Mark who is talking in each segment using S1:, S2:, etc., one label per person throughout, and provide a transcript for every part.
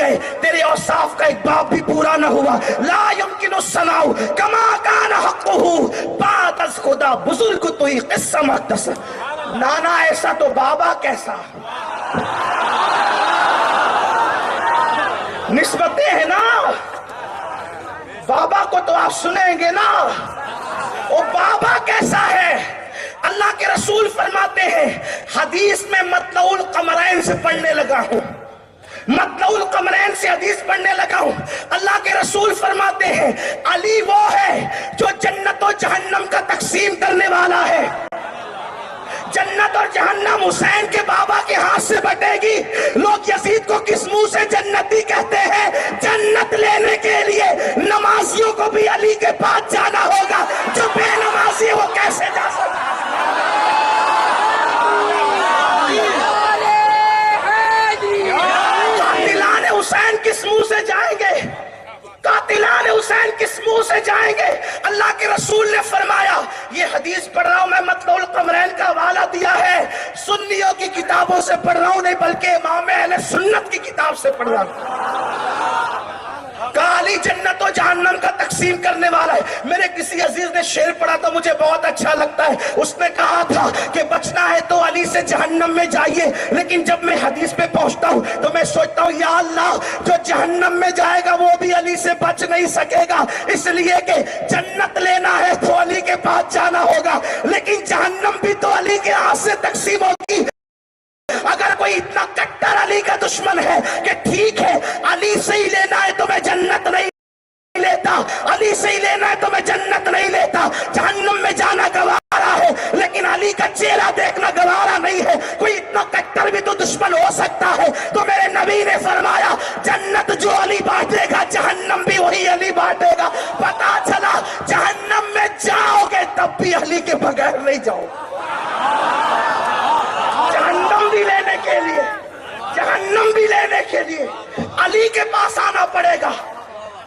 S1: ہے تیرے اوصاف کا ایک باب بھی پورا نہ ہوا. لا یمکن الثناء کما کان حقہ بعد از خدا بزرگ تو ہی قصہ مختصر. نانا ایسا تو بابا کیسا. نسبتیں ہیں نا, بابا کو تو آپ سنیں گے نا, وہ بابا کیسا ہے. اللہ کے رسول فرماتے ہیں حدیث میں مطلع القمرین سے پڑھنے لگا ہوں, مطلع القمرین سے حدیث پڑھنے لگا ہوں. اللہ کے رسول فرماتے ہیں علی وہ ہے جو جنت و جہنم کا تقسیم کرنے والا ہے. جنت اور جہنم حسین کے بابا کے ہاتھ سے بٹے گی. لوگ یزید کو کس منہ سے جنتی کہتے ہیں؟ جنت لینے کے لیے نمازیوں کو بھی علی کے پاس جانا ہوگا. جو بے نمازی ہے وہ کیسے جا سکتا؟ قاتلان حسین کس منہ سے جائیں گے؟ قاتلان حسین کس منہ سے جائیں گے؟ اللہ کے رسول نے فرمایا, یہ حدیث پڑھ رہا ہوں میں, مطلع القمرین کا حوالہ دیا ہے, سنیوں کی کتابوں سے پڑھ رہا ہوں نہیں بلکہ امام اہل سنت کی کتاب سے پڑھ رہا ہوں. علی جنت و جہنم کا تقسیم کرنے والا ہے. میرے کسی عزیز نے شعر پڑھا تھا, مجھے بہت اچھا لگتا ہے. اس نے کہا تھا کہ بچنا ہے تو علی سے جہنم میں جائیے, لیکن جب میں حدیث پہ پہنچتا ہوں تو میں سوچتا ہوں یا اللہ جو جہنم میں جائے گا وہ بھی علی سے بچ نہیں سکے گا, اس لیے کہ جنت لینا ہے تو علی کے پاس جانا ہوگا, لیکن جہنم بھی تو علی کے ہاتھ سے تقسیم ہوگی. اگر کوئی اتنا کٹر علی کا دشمن ہے کہ ٹھیک ہے علی سے ہی لینا ہے تو میں جنت نہیں لیتا, علی سے ہی لینا ہے تو میں جنت نہیں لیتا, جہنم میں جانا گوارا ہے لیکن علی کا چہرہ دیکھنا گوارا نہیں ہے. کوئی اتنا کٹر بھی تو دشمن ہو سکتا ہے. تو میرے نبی نے فرمایا جنت جو علی بانٹے گا جہنم بھی وہی علی بانٹے گا. پتا چلا جہنم میں جاؤ گے تب بھی علی کے بغیر نہیں جاؤ. جہنم بھی لینے کے لیے, جہنم بھی لینے کے لیے علی کے پاس آنا پڑے گا.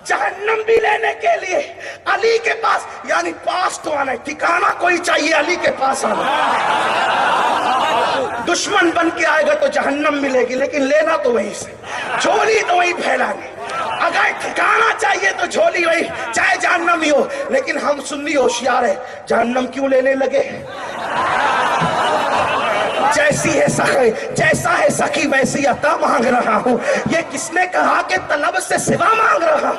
S1: جہنم بھی لینے کے لیے علی کے پاس, یعنی پاس تو آنا ہے, ٹھکانا کوئی چاہیے, علی کے پاس آنا. دشمن بن کے آئے گا تو جہنم ملے گی, لیکن لینا تو وہیں سے, جھولی تو وہیں پھیلانی. اگر ٹھکانا چاہیے تو جھولی وہی, چاہے جہنم ہی ہو. لیکن ہم سنی ہوشیار ہے, جہنم کیوں لینے لگے؟ جیسی ہے سخی, جیسا ہے سخی ویسی عطا مانگ رہا ہوں. یہ کس نے کہا کہ طلب سے سوا مانگ رہا؟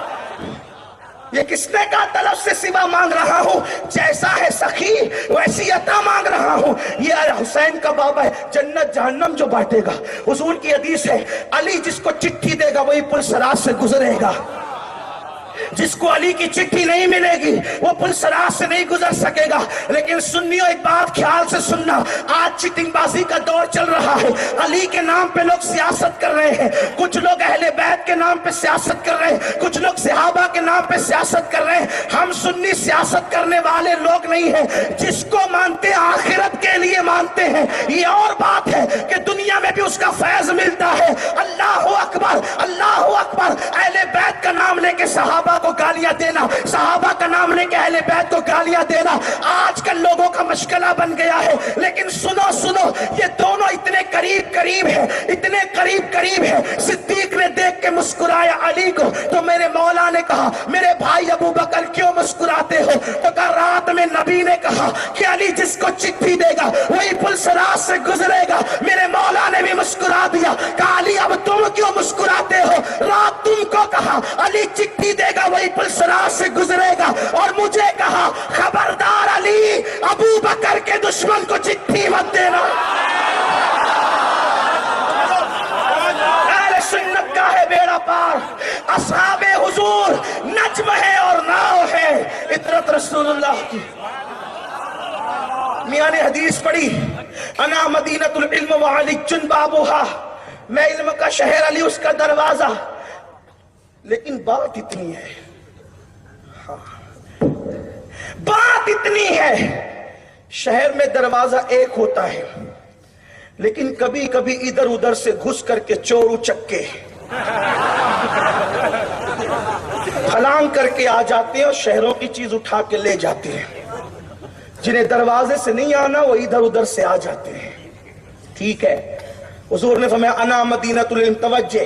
S1: یہ کس نے کہا طلب سے سوا مانگ رہا ہوں؟ جیسا ہے سخی ویسی عطا مانگ رہا ہوں. یہ حسین کا بابا ہے, جنت جہنم جو بانٹے گا. حضور کی حدیث ہے علی جس کو چٹھی دے گا وہی پل صراط سے گزرے گا. جس کو علی کی چٹھی نہیں ملے گی وہ پل صراط سے نہیں گزر سکے گا. لیکن سنیوں ایک بات خیال سے سننا, آج چٹنگ بازی کا دور چل رہا ہے. علی کے نام پہ لوگ سیاست کر رہے ہیں, کچھ لوگ اہل بیت کے نام پہ سیاست کر رہے ہیں, کچھ لوگ صحابہ کے نام پہ سیاست کر رہے ہیں. ہم سنی سیاست کرنے والے لوگ نہیں ہیں, جس کو مانتے ہیں آخرت کے لیے مانتے ہیں. یہ اور بات ہے کہ دنیا میں بھی اس کا فیض ملتا ہے. اللہ اکبر, اللہ اکبر. اہل بیت کا نام لے کے صحابہ کو گالیاں دینا, صحابہ کا نام لے کے اہل بیت کو گالیاں دینا آج کل لوگوں کا مشغلہ بن گیا ہے. لیکن سنو سنو, یہ دونوں اتنے قریب قریب ہیں, اتنے قریب قریب ہیں. صدیق نے دیکھ کے مسکرایا علی کو, تو میرے مولا نے کہا میرے بھائی ابو بکر کیوں مسکراتے ہو؟ تو کہا رات میں نبی نے کہا کہ علی جس کو چٹھی دے گا وہی پل صراط سے گزرے گا. میرے مولا نے بھی مسکرا دیا, کہا علی اب تم کیوں مسکراتے ہو؟ رات تم کو کہا علی چٹھی دے گا وہی پل صراط سے گزرے گا, اور مجھے کہا خبردار علی ابو بکر کے دشمن کو چٹھی مت دینا. اہل سنت کا ہے بیڑا پار, اصحاب حضور نجم ہے اور ناؤ ہے, اطرت رسول اللہ کی. میاں نے حدیث پڑھی انا مدینۃ العلم وعلی بابها, میں علم کا شہر, علی اس کا دروازہ. لیکن بات اتنی ہے, بات اتنی ہے, شہر میں دروازہ ایک ہوتا ہے لیکن کبھی کبھی ادھر ادھر سے گھس کر کے چور اچکے پھلانگ کر کے آ جاتے ہیں اور شہروں کی چیز اٹھا کے لے جاتے ہیں. جنہیں دروازے سے نہیں آنا وہ ادھر ادھر سے آ جاتے ہیں. ٹھیک ہے, حضور نے فرمایا انا مدینۃ العلم, توجہ,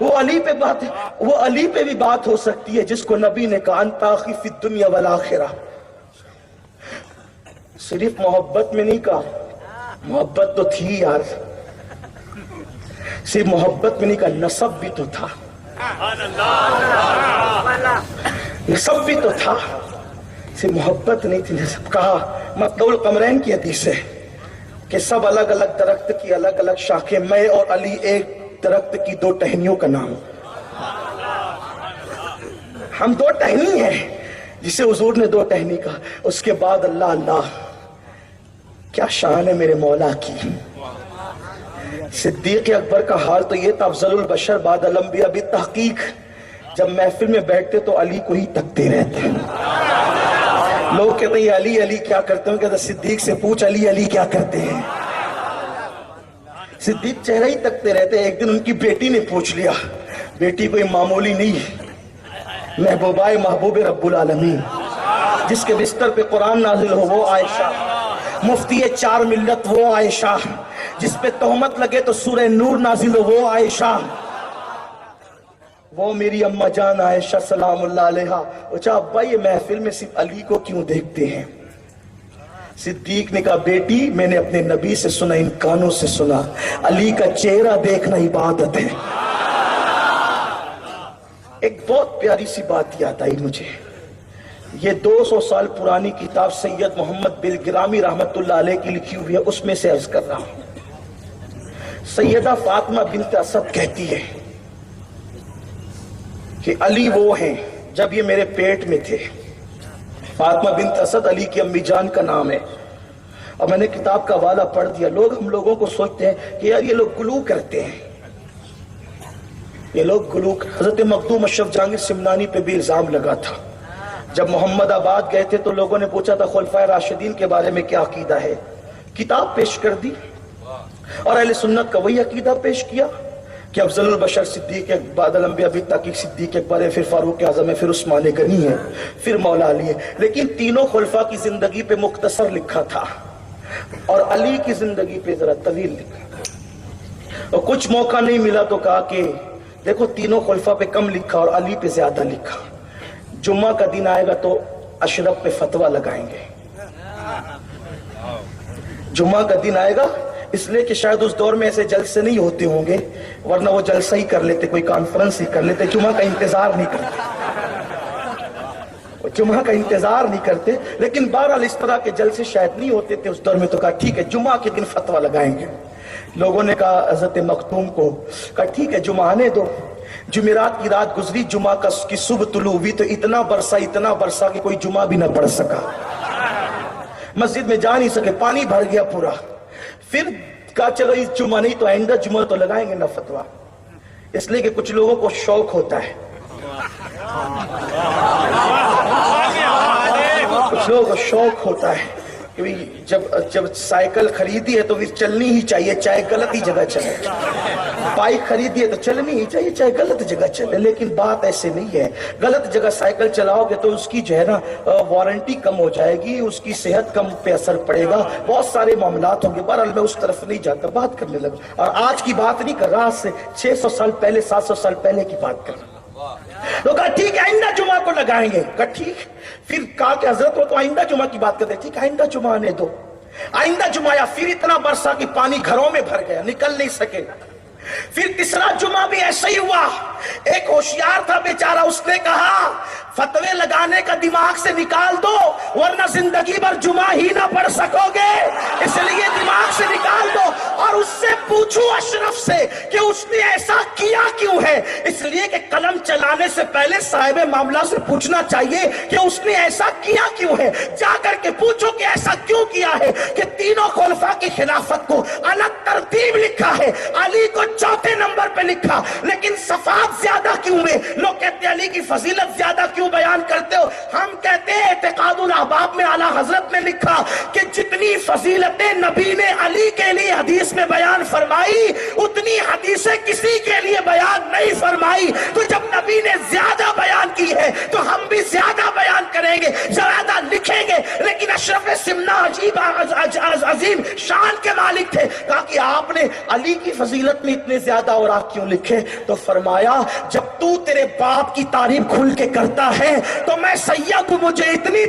S1: وہ علی پہ بات ہے، وہ علی پہ بھی بات ہو سکتی ہے جس کو نبی نے کہا انت اخی فی الدنیا والآخرہ. صرف محبت میں نہیں کہا، محبت تو تھی یار، صرف محبت میں نہیں کہا، نسب بھی تو تھا، نسب بھی تو تھا، صرف محبت نہیں تھی، نسب. کہا مطلب القمرین کی حدیث ہے کہ سب الگ الگ درخت کی الگ الگ شاخیں، میں اور علی ایک درخت کی دو ٹہنیوں کا نام. ہم دو ٹہنی ہیں جسے حضور نے دو ٹہنی کہا. اس کے بعد اللہ اللہ کیا شان ہے میرے مولا کی. صدیق اکبر کا حال تو یہ تھا، افضل البشر بعد الانبیاء بالتحقیق. جب محفل میں بیٹھتے تو علی کو ہی تکتے رہتے. لوگ کہتے ہیں علی علی کیا کرتے ہیں، کہتے صدیق سے پوچھ علی علی کیا کرتے ہیں. صدیق چہرہ ہی تکتے رہتے. ایک دن ان کی بیٹی نے پوچھ لیا، بیٹی کوئی معمولی نہیں، محبوبہ محبوب رب العالمین، جس کے بستر پہ قرآن نازل ہو وہ عائشہ، مفتی چار ملت وہ عائشہ، جس پہ تہمت لگے تو سورہ نور نازل ہو وہ عائشہ، وہ میری اماں جان عائشہ سلام اللہ علیہا. اچھا ابا یہ محفل میں صرف علی کو کیوں دیکھتے ہیں؟ صدیق نے کہا بیٹی میں نے اپنے نبی سے سنا، ان کانوں سے سنا، علی کا چہرہ دیکھنا عبادت ہے. ایک بہت پیاری سی بات یاد آئی مجھے، یہ 200 سال پرانی کتاب سید محمد بلگرامی رحمت اللہ علیہ کی لکھی ہوئی ہے، اس میں سے عرض کر رہا ہوں. سیدہ فاطمہ بنت اسد کہتی ہے کہ علی وہ ہیں جب یہ میرے پیٹ میں تھے. فاطمہ بنت اسد علی کی امی جان کا نام ہے، اور میں نے کتاب کا حوالہ پڑھ دیا. ہم لوگوں کو سوچتے ہیں کہ یار یہ لوگ گلو کرتے ہیں، یہ لوگ گلو. حضرت مخدوم اشرف جہانگیر سمنانی پہ بھی الزام لگا تھا. جب محمد آباد گئے تھے تو لوگوں نے پوچھا تھا خلفائے راشدین کے بارے میں کیا عقیدہ ہے، کتاب پیش کر دی اور اہل سنت کا وہی عقیدہ پیش کیا کہ افضل البشر صدیق بعد الانبیاء بالتحقیق صدیق اکبر ہے، پھر فاروق اعظم ہے، پھر عثمان غنی ہے، پھر مولا علی ہے. لیکن تینوں خلفاء کی زندگی پہ مختصر لکھا تھا اور علی کی زندگی پہ ذرا طویل لکھا. اور کچھ موقع نہیں ملا تو کہا کہ دیکھو تینوں خلفاء پہ کم لکھا اور علی پہ زیادہ لکھا. جمعہ کا دن آئے گا تو اشرف پہ فتویٰ لگائیں گے. جمعہ کا دن آئے گا اس لیے کہ شاید اس دور میں ایسے جلسے نہیں ہوتے ہوں گے، ورنہ وہ جلسہ ہی کر لیتے، کوئی کانفرنس ہی کر لیتے. جمعہ کا انتظار نہیں کرتے، جمعہ کا انتظار نہیں کرتے. لیکن بہرحال اس طرح کے جلسے شاید نہیں ہوتے تھے اس دور میں، تو کہا ٹھیک ہے جمعہ کے دن فتویٰ لگائیں گے. لوگوں نے کہا حضرت مختوم کو، کہا ٹھیک ہے جمعہ آنے دو. جمعرات کی رات گزری، جمعہ کی صبح طلوع ہوئی تو اتنا برسا کہ کوئی جمعہ بھی نہ پڑھ سکا، مسجد میں جا نہیں سکے، پانی بھر گیا پورا. پھر کہا چلو اس جمعہ نہیں تو آئندہ جمعہ تو لگائیں گے نا فتویٰ. اس لیے کہ کچھ لوگوں کو شوق ہوتا ہے، کچھ لوگوں کو شوق ہوتا ہے کہ جب سائیکل خریدی ہے تو پھر چلنی ہی چاہیے چاہے غلط ہی جگہ چلے. بائک خریدی ہے تو چلنی ہی چاہیے چاہے غلط جگہ چلے. لیکن بات ایسے نہیں ہے، غلط جگہ سائیکل چلاؤ گے تو اس کی جو ہے نا وارنٹی کم ہو جائے گی، اس کی صحت کم پہ اثر پڑے گا، بہت سارے معاملات ہوں گے. بہرحال میں اس طرف نہیں جاتا، بات کرنے لگا. اور آج کی بات نہیں کر رہا، آج سے 600 سال پہلے 700 سال پہلے کی بات کر رہا. تو کہا ٹھیک ہے آئندہ جمعہ کو لگائیں گے. کہا ٹھیک. پھر کہا کہ حضرت وہ تو آئندہ جمعہ کی بات کرتے. ٹھیک آئندہ جمعہ آنے دو. آئندہ جمعہ آیا، پھر اتنا برسا کہ پانی گھروں میں بھر گیا، نکل نہیں سکے. پھر تیسرا جمعہ بھی ایسا ہی ہوا. ایک ہوشیار تھا بیچارہ، اس نے کہا فتوے لگانے کا دماغ سے نکال دو ورنہ زندگی بھر جمعہ ہی نہ پڑھ سکو گے، اس لیے دماغ سے نکال دو. اور اس سے پوچھو اشرف سے کہ اس نے ایسا کیا کیوں ہے. اس لیے کہ قلم چلانے سے پہلے صاحب معاملہ سے پوچھنا چاہیے کہ اس نے ایسا کیا کیوں ہے. جا کر کے پوچھو کہ ایسا کیوں کیا ہے کہ تینوں خلفاء کی خلافت کو الگ ترتیب لکھا ہے، علی کو چوتھے نمبر پہ لکھا، لیکن صفات زیادہ کیوں ہے. لوگ کہتے ہیں علی کی فضیلت زیادہ کیوں بیان کرتے ہو. ہم کہتے ہیں اعتقاد الاحباب میں اعلیٰ حضرت نے لکھا کہ جتنی فضیلتیں نبی نے علی کے لیے حدیث میں بیان فرمائی اتنی حدیثیں کسی کے لیے بیان نہیں فرمائی. تو جب نبی نے زیادہ بیان کی ہے تو ہم بھی زیادہ بیان کریں گے، زیادہ لکھیں گے. لیکن اشرف سمنا عجیب عظیم شان کے مالک تھے. کہا کہ آپ نے علی کی فضیلت میں اتنے زیادہ اوراق کیوں لکھے؟ تو فرمایا جب تو تیرے باپ کی تعریف کھل کے کرتا ہے تو میں سید ہوں, مجھے اتنی